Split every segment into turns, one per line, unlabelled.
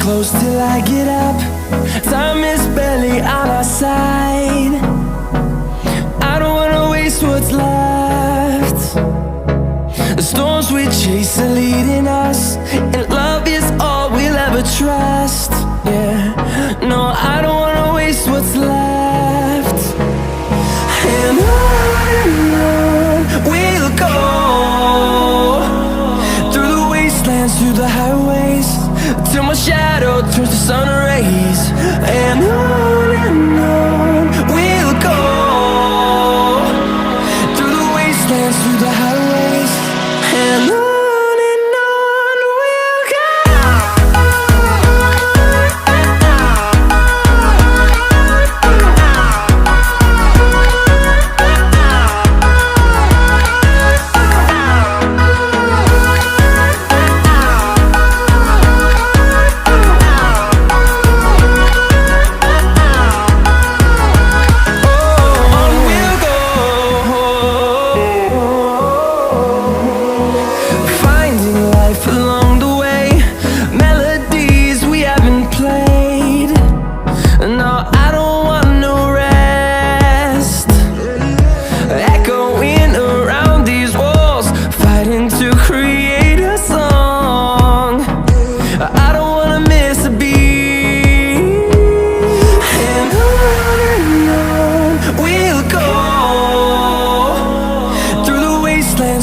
close till I get up. Time is barely on our side. I don't wanna waste what's left. The storms we chase are leading us, and love is all we'll ever trust. Yeah, no, I don't wanna waste what's left. And on we'll go, through the wastelands, through the highways, till my shadow turns to sun rays. And on we'll go, through the wastelands, through the highways, and on.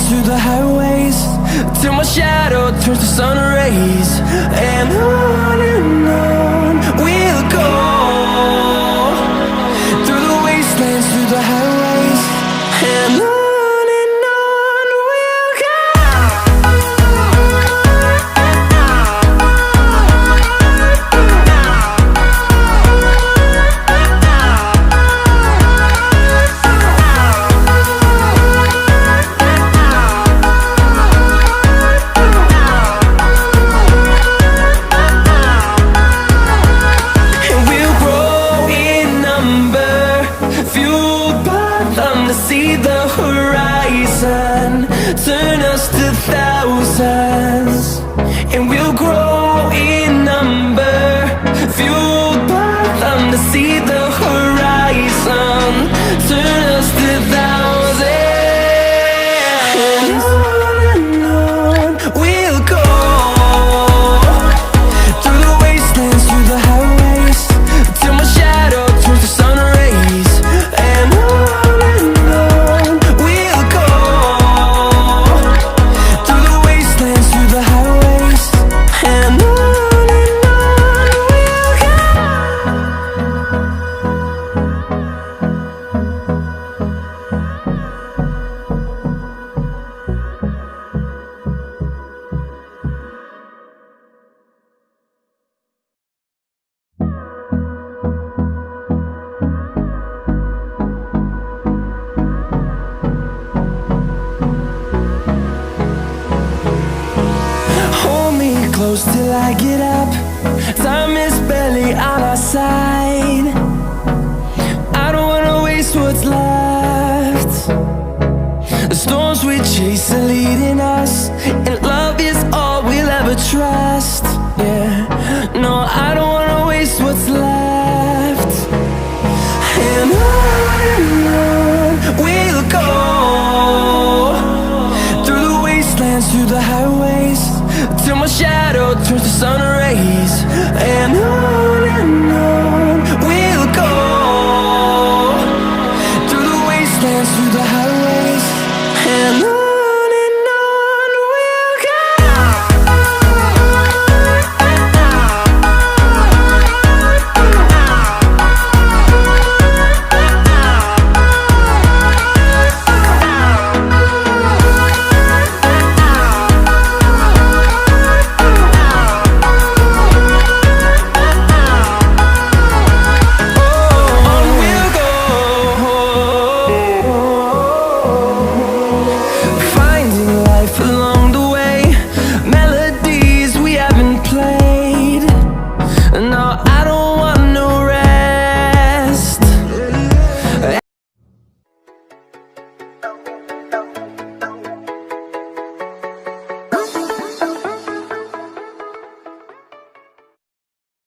Through the highways, till my shadow turns to sun rays. And on we'll go, through the wastelands, through the highways, and on. See the horizon turn us to thousands, and we'll grow in number, fueled by them to see the horizon turn us to thousands. And on we'll go, through the wastelands, through the highways, till my shadow turns to sun rays. And close till I get up. Time is barely on our side. I don't wanna waste what's left. The storms we chase are leading us, and love is all we'll ever trust. Yeah, no, I don't wanna waste what's left. And on we'll go, through the wastelands, through the highways, till my shadow turns to sun